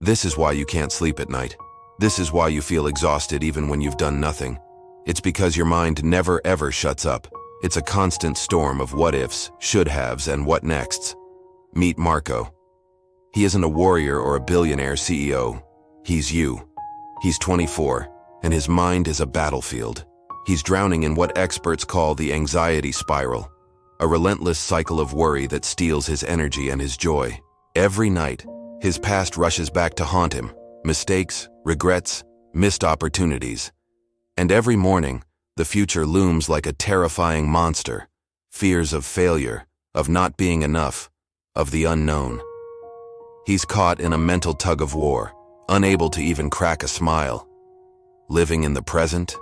This is why you can't sleep at night. This is why you feel exhausted even when you've done nothing. It's because your mind never ever shuts up. It's a constant storm of what-ifs, should-haves, and what-nexts. Meet Marco. He isn't a warrior or a billionaire CEO. He's you. He's 24, and his mind is a battlefield. He's drowning in what experts call the anxiety spiral, a relentless cycle of worry that steals his energy and his joy. Every night, his past rushes back to haunt him, mistakes, regrets, missed opportunities. And every morning, the future looms like a terrifying monster, fears of failure, of not being enough, of the unknown. He's caught in a mental tug-of-war, unable to even crack a smile. Living in the present?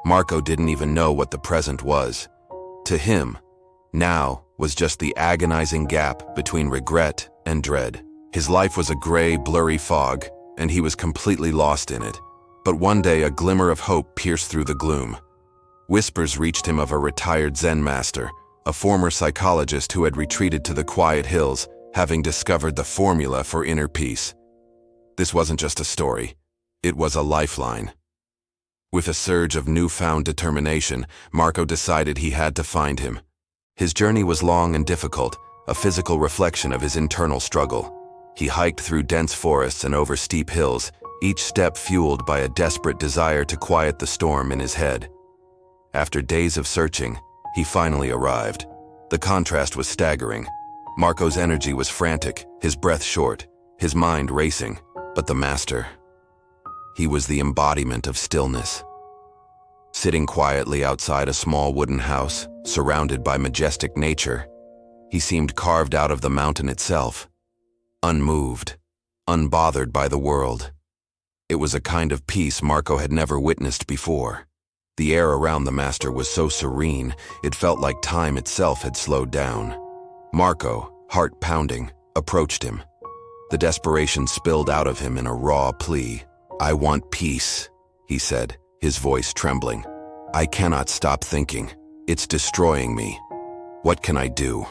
Marco didn't even know what the present was. To him, now was just the agonizing gap between regret and dread. His life was a gray, blurry fog, and he was completely lost in it. But one day a glimmer of hope pierced through the gloom. Whispers reached him of a retired Zen Master, a former psychologist who had retreated to the quiet hills, having discovered the formula for inner peace. This wasn't just a story. It was a lifeline. With a surge of newfound determination, Marco decided he had to find him. His journey was long and difficult, a physical reflection of his internal struggle. He hiked through dense forests and over steep hills, each step fueled by a desperate desire to quiet the storm in his head. After days of searching, he finally arrived. The contrast was staggering. Marco's energy was frantic, his breath short, his mind racing. But the master, he was the embodiment of stillness. Sitting quietly outside a small wooden house, surrounded by majestic nature, he seemed carved out of the mountain itself, unmoved, unbothered by the world. It was a kind of peace Marco had never witnessed before. The air around the master was so serene, it felt like time itself had slowed down. Marco, heart pounding, approached him. The desperation spilled out of him in a raw plea. "I want peace," he said, his voice trembling. "I cannot stop thinking. It's destroying me. What can I do?"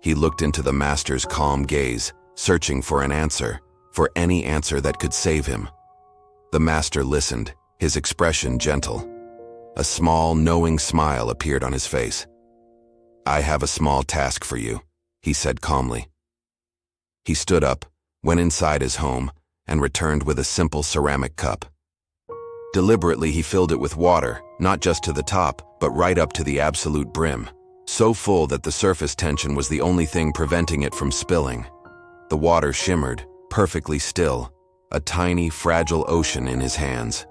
He looked into the master's calm gaze, searching for an answer, for any answer that could save him. The master listened, his expression gentle. A small, knowing smile appeared on his face. "I have a small task for you," he said calmly. He stood up, went inside his home, and returned with a simple ceramic cup. Deliberately, he filled it with water, not just to the top, but right up to the absolute brim, so full that the surface tension was the only thing preventing it from spilling. The water shimmered, perfectly still, a tiny, fragile ocean in his hands.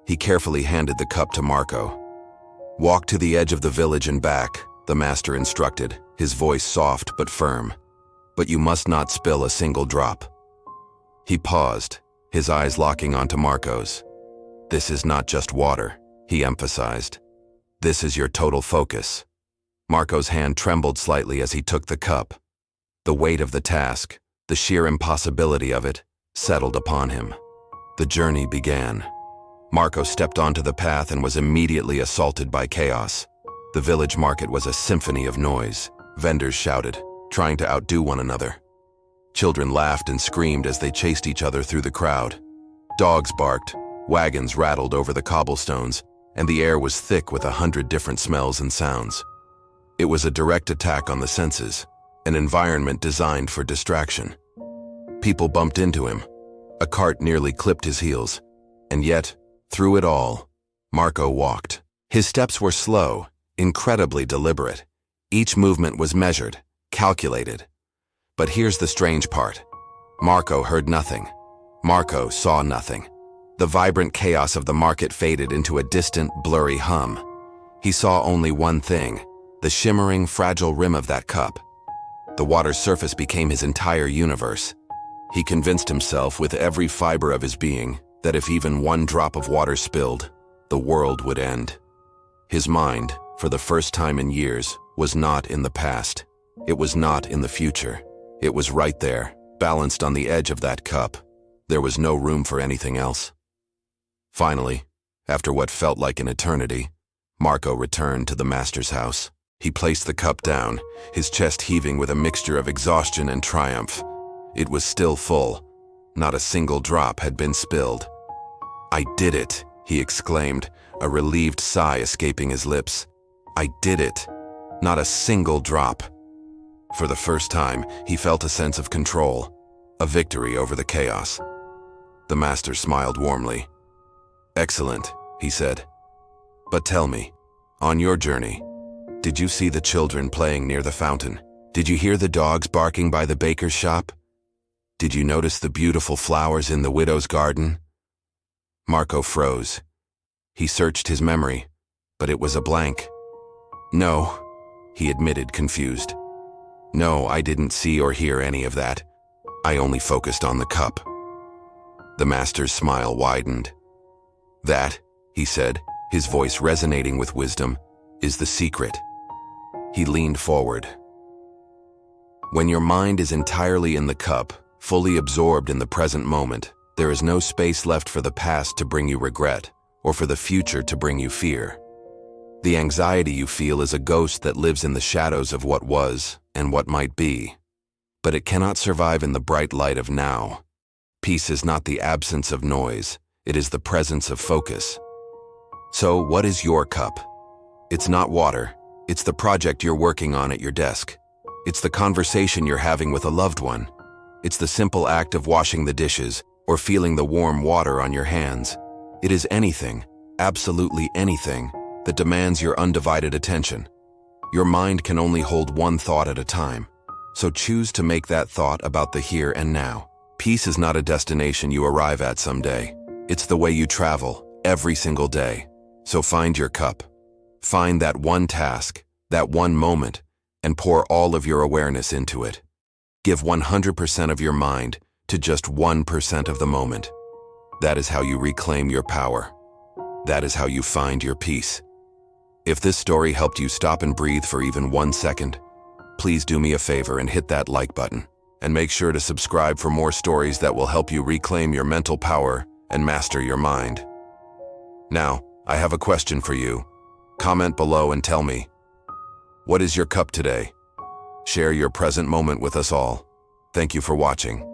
He carefully handed the cup to Marco. "Walk to the edge of the village and back," the master instructed, his voice soft but firm. "But you must not spill a single drop." He paused, his eyes locking onto Marco's. "This is not just water," he emphasized. "This is your total focus." Marco's hand trembled slightly as he took the cup. The weight of the task, the sheer impossibility of it, settled upon him. The journey began. Marco stepped onto the path and was immediately assaulted by chaos. The village market was a symphony of noise. Vendors shouted, trying to outdo one another. Children laughed and screamed as they chased each other through the crowd. Dogs barked, wagons rattled over the cobblestones, and the air was thick with 100 different smells and sounds. It was a direct attack on the senses, an environment designed for distraction. People bumped into him. A cart nearly clipped his heels. And yet, through it all, Marco walked. His steps were slow, incredibly deliberate. Each movement was measured, calculated. But here's the strange part. Marco heard nothing. Marco saw nothing. The vibrant chaos of the market faded into a distant, blurry hum. He saw only one thing, the shimmering, fragile rim of that cup. The water's surface became his entire universe. He convinced himself with every fiber of his being that if even one drop of water spilled, the world would end. His mind, for the first time in years, was not in the past. It was not in the future. It was right there, balanced on the edge of that cup. There was no room for anything else. Finally, after what felt like an eternity, Marco returned to the master's house. He placed the cup down, his chest heaving with a mixture of exhaustion and triumph. It was still full, Not a single drop had been spilled. "I did it," he exclaimed, a relieved sigh escaping his lips. "I did it. Not a single drop." For the first time, he felt a sense of control, a victory over the chaos. The master smiled warmly. "Excellent," he said. "But tell me, on your journey, did you see the children playing near the fountain? Did you hear the dogs barking by the baker's shop? Did you notice the beautiful flowers in the widow's garden?" Marco froze. He searched his memory, but it was a blank. "No," he admitted, confused. "No, I didn't see or hear any of that. I only focused on the cup." The master's smile widened. "That," he said, his voice resonating with wisdom, "is the secret." He leaned forward. When your mind is entirely in the cup, fully absorbed in the present moment, there is no space left for the past to bring you regret, or for the future to bring you fear. The anxiety you feel is a ghost that lives in the shadows of what was and what might be. But it cannot survive in the bright light of now. Peace is not the absence of noise, it is the presence of focus. So, what is your cup? It's not water, it's the project you're working on at your desk. It's the conversation you're having with a loved one. It's the simple act of washing the dishes or feeling the warm water on your hands. It is anything, absolutely anything, that demands your undivided attention. Your mind can only hold one thought at a time, so choose to make that thought about the here and now. Peace is not a destination you arrive at someday. It's the way you travel, every single day. So find your cup. Find that one task, that one moment, and pour all of your awareness into it. Give 100% of your mind to just 1% of the moment. That is how you reclaim your power. That is how you find your peace. If this story helped you stop and breathe for even 1 second, please do me a favor and hit that like button. And make sure to subscribe for more stories that will help you reclaim your mental power and master your mind. Now, I have a question for you. Comment below and tell me, what is your cup today? Share your present moment with us all. Thank you for watching.